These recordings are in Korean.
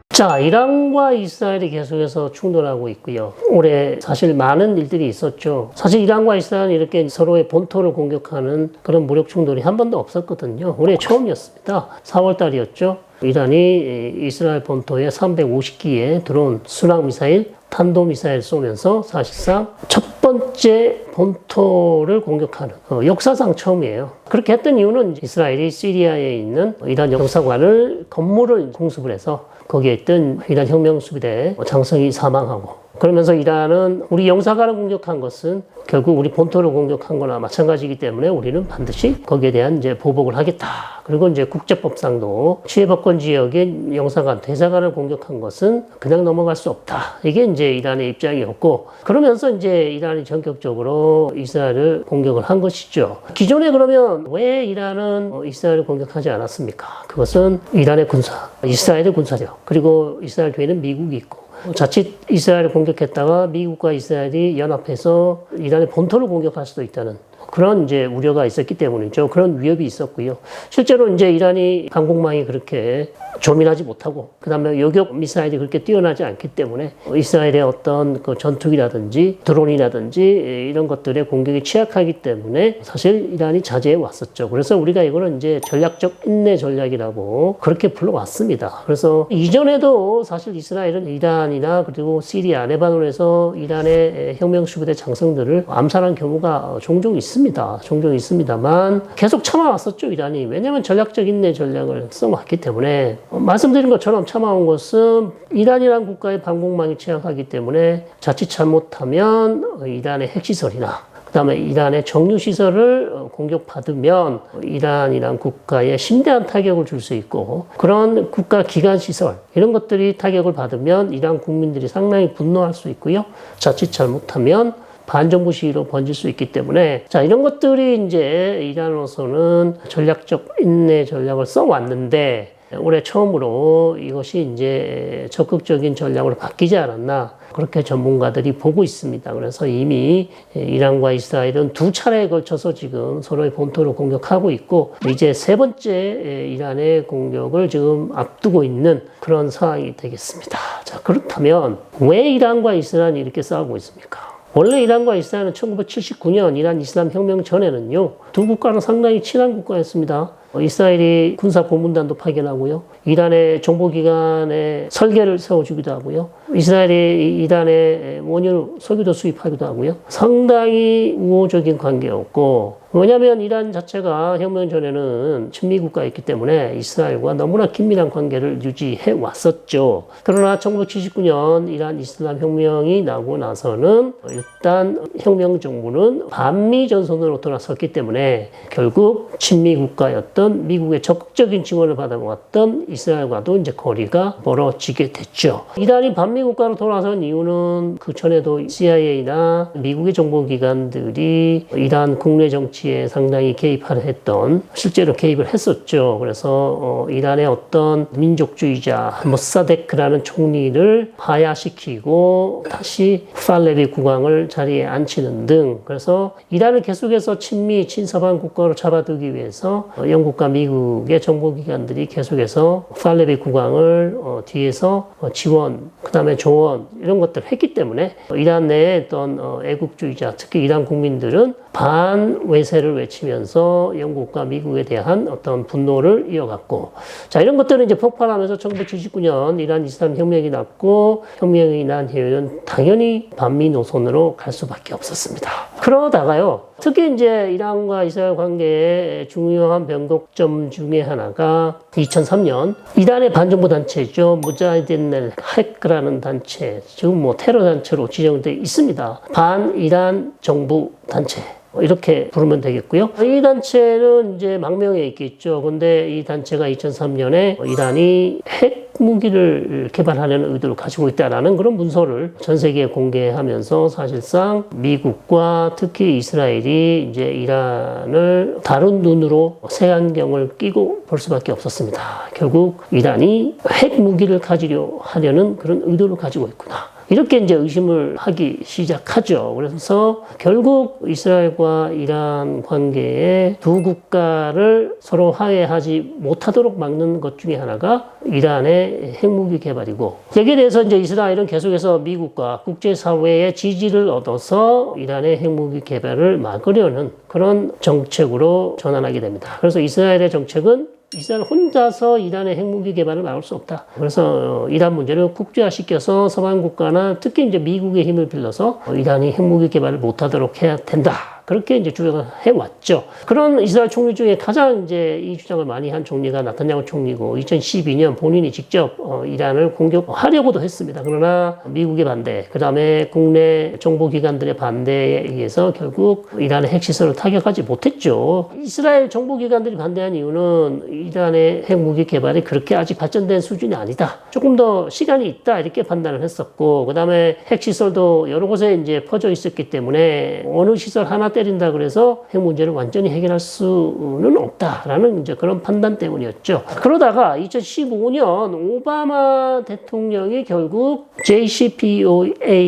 자, 이란과 이스라엘이 계속해서 충돌하고 있고요. 올해 사실 많은 일들이 있었죠. 사실 이란과 이스라엘은 이렇게 서로의 본토를 공격하는 그런 무력 충돌이 한 번도 없었거든요. 올해 처음이었습니다. 4월 달이었죠. 이란이 이스라엘 본토에 350기의 드론, 순항미사일, 탄도미사일 쏘면서 사실상 첫 번째 본토를 공격하는 역사상 처음이에요. 그렇게 했던 이유는 이스라엘이 시리아에 있는 이란 영사관을 건물을 공습을 해서 거기에 있던 이란 혁명수비대 장성이 사망하고, 그러면서 이란은 우리 영사관을 공격한 것은 결국 우리 본토를 공격한 거나 마찬가지이기 때문에 우리는 반드시 거기에 대한 이제 보복을 하겠다. 그리고 이제 국제법상도 치해법권 지역의 영사관, 대사관을 공격한 것은 그냥 넘어갈 수 없다. 이게 이제 이란의 입장이었고, 그러면서 이제 이란이 전격적으로 이스라엘을 공격을 한 것이죠. 기존에 그러면 왜 이란은 이스라엘을 공격하지 않았습니까? 그것은 이란의 군사, 이스라엘의 군사력, 그리고 이스라엘 뒤에는 미국이 있고, 자칫 이스라엘을 공격했다가 미국과 이스라엘이 연합해서 이란의 본토를 공격할 수도 있다는 그런 이제 우려가 있었기 때문이죠. 그런 위협이 있었고요. 실제로 이제 이란이 방공망이 그렇게 조밀하지 못하고, 그 다음에 요격 미사일이 그렇게 뛰어나지 않기 때문에 이스라엘의 어떤 그 전투기라든지 드론이라든지 이런 것들의 공격이 취약하기 때문에 사실 이란이 자제해 왔었죠. 그래서 우리가 이거는 이제 전략적 인내 전략이라고 그렇게 불러왔습니다. 그래서 이전에도 사실 이스라엘은 이란이나 그리고 시리아, 레바논에서 이란의 혁명수비대 장성들을 암살한 경우가 종종 있습니다. 종종 있습니다만 계속 참아왔었죠, 이란이. 왜냐하면 전략적 인내 전략을 써왔기 때문에. 말씀드린 것처럼 참아온 것은 이란이라는 국가의 방공망이 취약하기 때문에 자칫 잘못하면 이란의 핵시설이나 그 다음에 이란의 정유시설을 공격받으면 이란이란 국가에 심대한 타격을 줄 수 있고, 그런 국가 기관시설 이런 것들이 타격을 받으면 이란 국민들이 상당히 분노할 수 있고요. 자칫 잘못하면 반정부 시위로 번질 수 있기 때문에, 자, 이런 것들이 이제 이란으로서는 전략적 인내 전략을 써왔는데 올해 처음으로 이것이 이제 적극적인 전략으로 바뀌지 않았나, 그렇게 전문가들이 보고 있습니다. 그래서 이미 이란과 이스라엘은 두 차례에 걸쳐서 지금 서로의 본토를 공격하고 있고, 이제 세 번째 이란의 공격을 지금 앞두고 있는 그런 상황이 되겠습니다. 자, 그렇다면 왜 이란과 이스라엘이 이렇게 싸우고 있습니까? 원래 이란과 이스라엘은 1979년 이란 이슬람 혁명 전에는요, 두 국가는 상당히 친한 국가였습니다. 이스라엘이 군사 고문단도 파견하고요, 이란의 정보기관에 설계를 세워주기도 하고요, 이스라엘이 이란의 원유, 석유도 수입하기도 하고요. 상당히 우호적인 관계였고, 왜냐하면 이란 자체가 혁명 전에는 친미국가였기 때문에 이스라엘과 너무나 긴밀한 관계를 유지해 왔었죠. 그러나 1979년 이란 이슬람 혁명이 나고 나서는 일단 혁명 정부는 반미 전선으로 돌아섰기 때문에 결국 친미국가였던 미국의 적극적인 지원을 받아왔던 이스라엘과도 이제 거리가 멀어지게 됐죠. 이란이 반미 국가로 돌아선 이유는 그 전에도 CIA나 미국의 정보기관들이 이란 국내 정치에 상당히 개입하려 했던, 실제로 개입을 했었죠. 그래서 이란의 어떤 민족주의자 모사데크라는 총리를 하야시키고 다시 팔레비 국왕을 자리에 앉히는 등, 그래서 이란을 계속해서 친미 친서방 국가로 잡아두기 위해서 영국과 미국의 정보기관들이 계속해서 팔레비 국왕을 뒤에서 지원, 그 다음에 조언 이런 것들을 했기 때문에 이란 내에 어떤 애국주의자, 특히 이란 국민들은 반외세를 외치면서 영국과 미국에 대한 어떤 분노를 이어갔고, 자, 이런 것들은 이제 폭발하면서 1979년 이란 이슬람 혁명이 났고, 혁명이 난 이후에는 당연히 반미 노선으로 갈 수밖에 없었습니다. 그러다가요, 특히 이제 이란과 이스라엘 관계의 중요한 변곡점 중에 하나가 2003년 이란의 반정부 단체죠. 무자히딘 핵라는 단체, 지금 뭐 테러 단체로 지정되어 있습니다. 반이란 정부 단체, 이렇게 부르면 되겠고요. 이 단체는 이제 망명에 있겠죠. 근데 이 단체가 2003년에 이란이 핵 무기를 개발하려는 의도를 가지고 있다라는 그런 문서를 전 세계에 공개하면서 사실상 미국과 특히 이스라엘이 이제 이란을 다른 눈으로 색안경을 끼고 볼 수밖에 없었습니다. 결국 이란이 핵 무기를 가지려 하려는 그런 의도를 가지고 있구나. 이렇게 이제 의심을 하기 시작하죠. 그래서 결국 이스라엘과 이란 관계에 두 국가를 서로 화해하지 못하도록 막는 것 중에 하나가 이란의 핵무기 개발이고, 여기에 대해서 이제 이스라엘은 계속해서 미국과 국제사회의 지지를 얻어서 이란의 핵무기 개발을 막으려는 그런 정책으로 전환하게 됩니다. 그래서 이스라엘의 정책은 이스라엘 혼자서 이란의 핵무기 개발을 막을 수 없다. 그래서 이란 문제를 국제화시켜서 서방 국가나 특히 이제 미국의 힘을 빌려서 이란이 핵무기 개발을 못하도록 해야 된다. 그렇게 이제 주장을 해왔죠. 그런 이스라엘 총리 중에 가장 이제 이 주장을 많이 한 총리가 나타냐후 총리고, 2012년 본인이 직접 이란을 공격하려고도 했습니다. 그러나 미국의 반대, 그 다음에 국내 정보기관들의 반대에 의해서 결국 이란의 핵시설을 타격하지 못했죠. 이스라엘 정보기관들이 반대한 이유는 이란의 핵무기 개발이 그렇게 아직 발전된 수준이 아니다. 조금 더 시간이 있다. 이렇게 판단을 했었고, 그 다음에 핵시설도 여러 곳에 이제 퍼져 있었기 때문에 어느 시설 하나 때린다 그래서 핵 문제를 완전히 해결할 수는 없다라는 이제 그런 판단 때문이었죠. 그러다가 2015년 오바마 대통령이 결국 JCPOA라는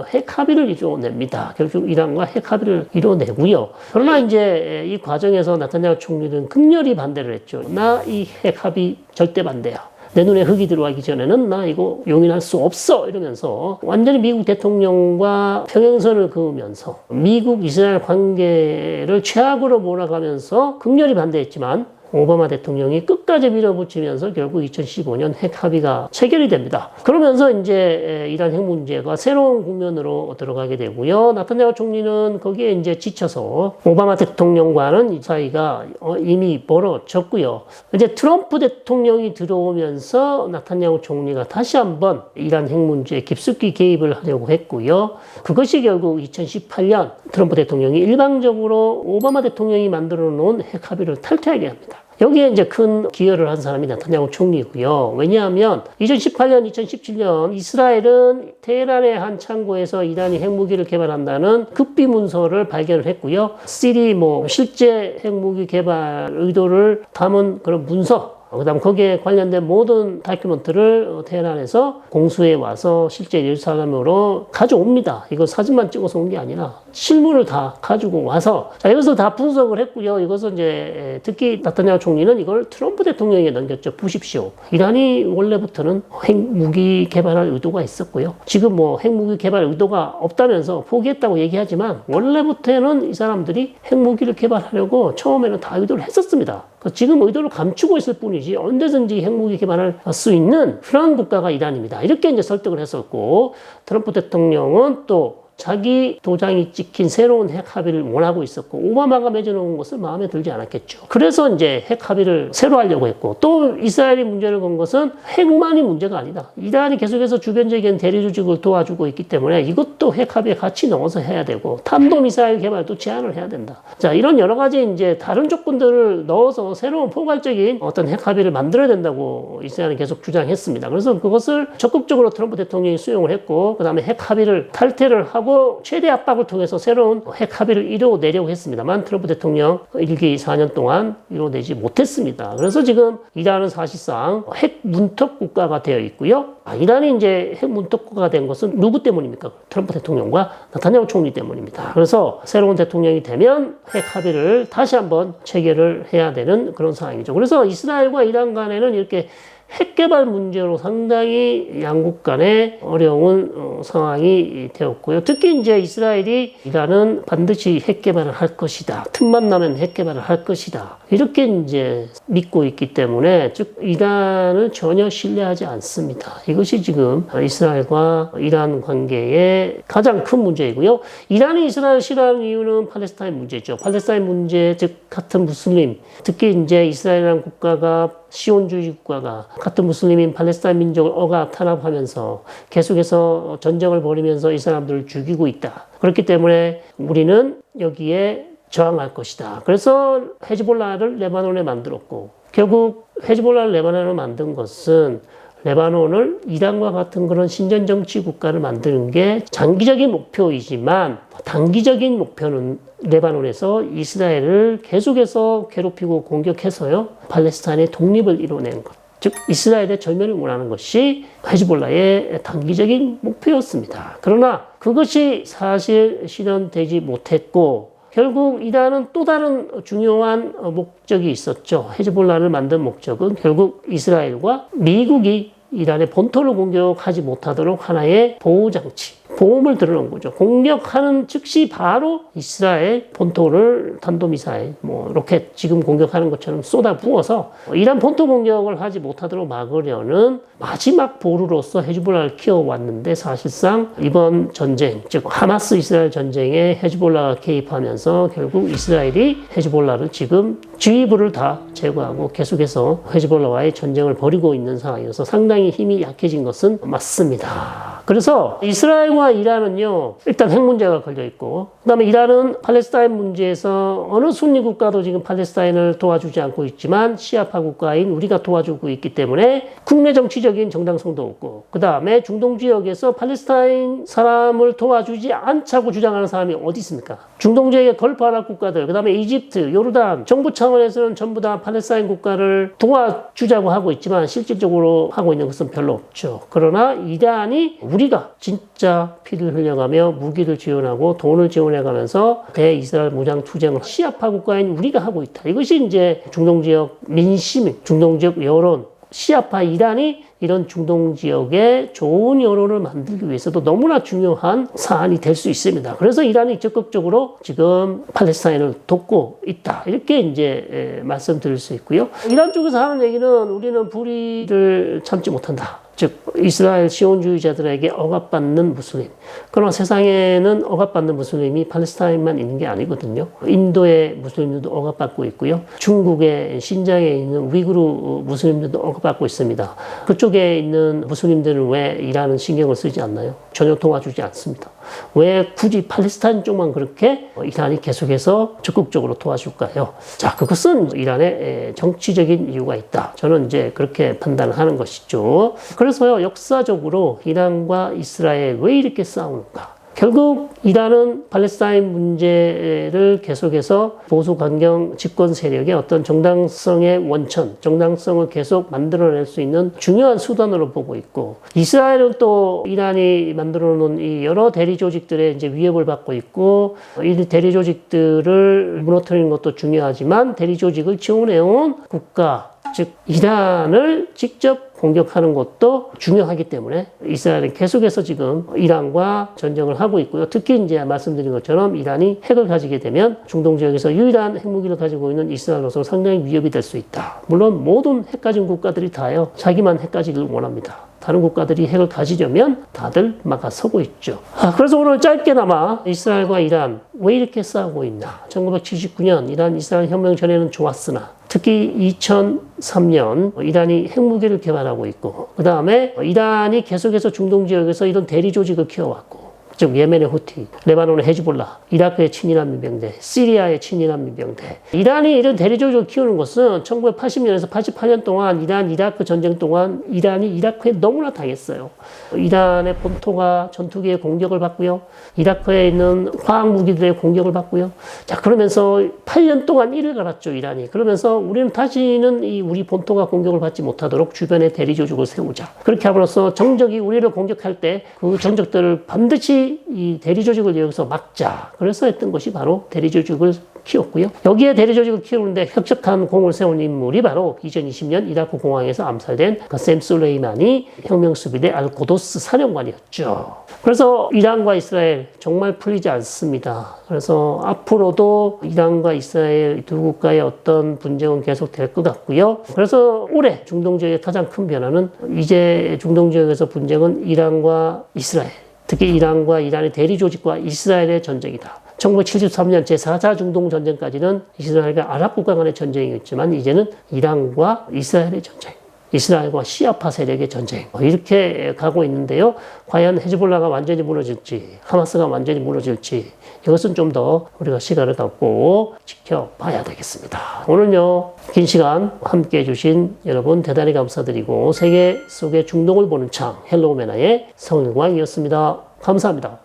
핵 합의를 이뤄냅니다. 결국 이란과 핵 합의를 이뤄내고요. 그러나 이제 이 과정에서 나타냐후 총리는 극렬히 반대를 했죠. 나 이 핵 합의 절대 반대야. 내 눈에 흙이 들어가기 전에는 나 이거 용인할 수 없어 이러면서 완전히 미국 대통령과 평행선을 그으면서 미국 이스라엘 관계를 최악으로 몰아가면서 극렬히 반대했지만, 오바마 대통령이 끝까지 밀어붙이면서 결국 2015년 핵 합의가 체결이 됩니다. 그러면서 이제 이란 핵 문제가 새로운 국면으로 들어가게 되고요. 나타냐후 총리는 거기에 이제 지쳐서 오바마 대통령과는 이 사이가 이미 멀어졌고요. 이제 트럼프 대통령이 들어오면서 나타냐후 총리가 다시 한번 이란 핵 문제에 깊숙이 개입을 하려고 했고요. 그것이 결국 2018년 트럼프 대통령이 일방적으로 오바마 대통령이 만들어 놓은 핵 합의를 탈퇴하게 합니다. 여기에 이제 큰 기여를 한 사람이 나타냐후 총리고요. 왜냐하면 2018년, 2017년 이스라엘은 테헤란의 한 창고에서 이란이 핵무기를 개발한다는 급비 문서를 발견을 했고요. 시리 실제 핵무기 개발 의도를 담은 그런 문서, 그다음 거기에 관련된 모든 다큐멘터를 테헤란에서 공수해 와서 실제 일사람으로 가져옵니다. 이거 사진만 찍어서 온 게 아니라 실물을 다 가지고 와서, 자, 이것을 다 분석을 했고요. 이것은 이제 특히 나타냐후 총리는 이걸 트럼프 대통령에게 넘겼죠. 보십시오. 이란이 원래부터는 핵무기 개발할 의도가 있었고요. 지금 핵무기 개발 의도가 없다면서 포기했다고 얘기하지만, 원래부터는 이 사람들이 핵무기를 개발하려고 처음에는 다 의도를 했었습니다. 지금 의도를 감추고 있을 뿐이지 언제든지 핵무기 개발할 수 있는 그런 국가가 이란입니다. 이렇게 이제 설득을 했었고, 트럼프 대통령은 또 자기 도장이 찍힌 새로운 핵 합의를 원하고 있었고, 오바마가 맺어놓은 것을 마음에 들지 않았겠죠. 그래서 이제 핵 합의를 새로 하려고 했고, 또 이스라엘이 문제를 건 것은 핵만이 문제가 아니다. 이란이 계속해서 주변적인 대리 조직을 도와주고 있기 때문에 이것도 핵 합의에 같이 넣어서 해야 되고, 탄도미사일 개발도 제한을 해야 된다. 자, 이런 여러 가지 이제 다른 조건들을 넣어서 새로운 포괄적인 어떤 핵 합의를 만들어야 된다고 이스라엘은 계속 주장했습니다. 그래서 그것을 적극적으로 트럼프 대통령이 수용을 했고, 그 다음에 핵 합의를 탈퇴를 하고 최대 압박을 통해서 새로운 핵 합의를 이뤄내려고 했습니다만, 트럼프 대통령 1기 4년 동안 이뤄내지 못했습니다. 그래서 지금 이란은 사실상 핵 문턱 국가가 되어 있고요. 이란이 이제 핵 문턱 국가가 된 것은 누구 때문입니까? 트럼프 대통령과 나타냐후 총리 때문입니다. 그래서 새로운 대통령이 되면 핵 합의를 다시 한번 체결을 해야 되는 그런 상황이죠. 그래서 이스라엘과 이란 간에는 이렇게 핵 개발 문제로 상당히 양국 간에 어려운 상황이 되었고요. 특히 이제 이스라엘이 이란은 반드시 핵 개발을 할 것이다. 틈만 나면 핵 개발을 할 것이다. 이렇게 이제 믿고 있기 때문에, 즉 이란을 전혀 신뢰하지 않습니다. 이것이 지금 이스라엘과 이란 관계의 가장 큰 문제이고요. 이란이 이스라엘 싫어하는 이유는 팔레스타인 문제죠. 팔레스타인 문제, 즉 같은 무슬림, 특히 이제 이스라엘이라는 국가가 시온주의 국가가 같은 무슬림인 팔레스타인 민족을 억압 탄압하면서 계속해서 전쟁을 벌이면서 이 사람들을 죽이고 있다. 그렇기 때문에 우리는 여기에 저항할 것이다. 그래서 헤즈볼라를 레바논에 만들었고, 결국 헤즈볼라를 레바논에 만든 것은 레바논을 이란과 같은 그런 신전 정치 국가를 만드는 게 장기적인 목표이지만, 단기적인 목표는 레바논에서 이스라엘을 계속해서 괴롭히고 공격해서요, 팔레스타인의 독립을 이뤄낸 것. 즉 이스라엘의 절멸을 원하는 것이 헤즈볼라의 단기적인 목표였습니다. 그러나 그것이 사실 실현되지 못했고 결국 이란은 또 다른 중요한 목적이 있었죠. 헤즈볼라를 만든 목적은 결국 이스라엘과 미국이 이란의 본토를 공격하지 못하도록 하나의 보호장치, 보험을 들어놓은 거죠. 공격하는 즉시 바로 이스라엘 본토를 탄도미사일, 로켓 지금 공격하는 것처럼 쏟아 부어서 이란 본토 공격을 하지 못하도록 막으려는 마지막 보루로서 헤즈볼라를 키워왔는데 사실상 이번 전쟁, 즉 하마스 이스라엘 전쟁에 헤즈볼라가 개입하면서 결국 이스라엘이 헤즈볼라를 지금 지휘부를 다 제거하고 계속해서 헤즈볼라와의 전쟁을 벌이고 있는 상황이어서 상당히 힘이 약해진 것은 맞습니다. 그래서 이스라엘과 이란은요, 일단 핵 문제가 걸려 있고, 그 다음에 이란은 팔레스타인 문제에서 어느 순위 국가도 지금 팔레스타인을 도와주지 않고 있지만 시아파 국가인 우리가 도와주고 있기 때문에 국내 정치적인 정당성도 없고, 그 다음에 중동 지역에서 팔레스타인 사람을 도와주지 않자고 주장하는 사람이 어디 있습니까? 중동 지역의 걸프 아랍 국가들, 그 다음에 이집트, 요르단, 정부 차원에서는 전부 다 팔레스타인 국가를 도와주자고 하고 있지만 실질적으로 하고 있는 것은 별로 없죠. 그러나 이란이 우리가 진짜 피를 흘려가며 무기를 지원하고 돈을 지원해가면서 대이스라엘 무장 투쟁을 시아파 국가인 우리가 하고 있다. 이것이 이제 중동 지역 민심, 중동 지역 여론, 시아파 이란이 이런 중동 지역에 좋은 여론을 만들기 위해서도 너무나 중요한 사안이 될 수 있습니다. 그래서 이란이 적극적으로 지금 팔레스타인을 돕고 있다. 이렇게 이제 말씀드릴 수 있고요. 이란 쪽에서 하는 얘기는 우리는 불의를 참지 못한다. 즉 이스라엘 시온주의자들에게 억압받는 무슬림. 그러나 세상에는 억압받는 무슬림이 팔레스타인만 있는 게 아니거든요. 인도의 무슬림들도 억압받고 있고요. 중국의 신장에 있는 위구르 무슬림들도 억압받고 있습니다. 그쪽에 있는 무슬림들은 왜 이란은 신경을 쓰지 않나요? 전혀 도와주지 않습니다. 왜 굳이 팔레스타인 쪽만 그렇게 이란이 계속해서 적극적으로 도와줄까요? 자, 그것은 이란의 정치적인 이유가 있다. 저는 이제 그렇게 판단을 하는 것이죠. 그래서요, 역사적으로 이란과 이스라엘 왜 이렇게 싸우는가? 결국 이란은 팔레스타인 문제를 계속해서 보수 강경 집권 세력의 어떤 정당성의 원천, 정당성을 계속 만들어낼 수 있는 중요한 수단으로 보고 있고, 이스라엘은 또 이란이 만들어 놓은 이 여러 대리 조직들의 이제 위협을 받고 있고, 이 대리 조직들을 무너뜨리는 것도 중요하지만 대리 조직을 지원해온 국가, 즉 이란을 직접 공격하는 것도 중요하기 때문에 이스라엘은 계속해서 지금 이란과 전쟁을 하고 있고요. 특히 이제 말씀드린 것처럼 이란이 핵을 가지게 되면 중동 지역에서 유일한 핵무기를 가지고 있는 이스라엘로서 상당히 위협이 될 수 있다. 물론 모든 핵 가진 국가들이 다요, 자기만 핵 가지기를 원합니다. 다른 국가들이 핵을 가지려면 다들 막아서고 있죠. 그래서 오늘 짧게나마 이스라엘과 이란 왜 이렇게 싸우고 있나. 1979년 이란 이스라엘 혁명 전에는 좋았으나 특히 2003년 이란이 핵무기를 개발하고 있고, 그 다음에 이란이 계속해서 중동 지역에서 이런 대리 조직을 키워왔고, 즉 예멘의 후티, 레바논의 헤즈볼라, 이라크의 친이란 민병대, 시리아의 친이란 민병대. 이란이 이런 대리 조직을 키우는 것은 1980년에서 88년 동안 이란 이라크 전쟁 동안 이란이 이라크에 너무나 당했어요. 이란의 본토가 전투기의 공격을 받고요. 이라크에 있는 화학무기들의 공격을 받고요. 자, 그러면서 8년 동안 이를 갈았죠, 이란이. 그러면서 우리는 다시는 이 우리 본토가 공격을 받지 못하도록 주변에 대리 조직을 세우자. 그렇게 함으로써 정적이 우리를 공격할 때 그 정적들을 반드시 이 대리 조직을 이용해서 막자. 그래서 했던 것이 바로 대리 조직을 키웠고요. 여기에 대리 조직을 키우는데 혁혁한 공을 세운 인물이 바로 2020년 이라크 공항에서 암살된 샘 술레이마니 혁명수비대 알고도스 사령관이었죠. 그래서 이란과 이스라엘 정말 풀리지 않습니다. 그래서 앞으로도 이란과 이스라엘 두 국가의 어떤 분쟁은 계속될 것 같고요. 그래서 올해 중동 지역의 가장 큰 변화는 이제 중동 지역에서 분쟁은 이란과 이스라엘, 특히 이란과 이란의 대리 조직과 이스라엘의 전쟁이다. 1973년 제4차 중동 전쟁까지는 이스라엘과 아랍 국가 간의 전쟁이었지만 이제는 이란과 이스라엘의 전쟁, 이스라엘과 시아파 세력의 전쟁, 이렇게 가고 있는데요. 과연 헤즈볼라가 완전히 무너질지, 하마스가 완전히 무너질지, 이것은 좀 더 우리가 시간을 갖고 지켜봐야 되겠습니다. 오늘요, 긴 시간 함께 해주신 여러분 대단히 감사드리고, 세계 속의 중동을 보는 창 헬로우 메나의 성일광이었습니다. 감사합니다.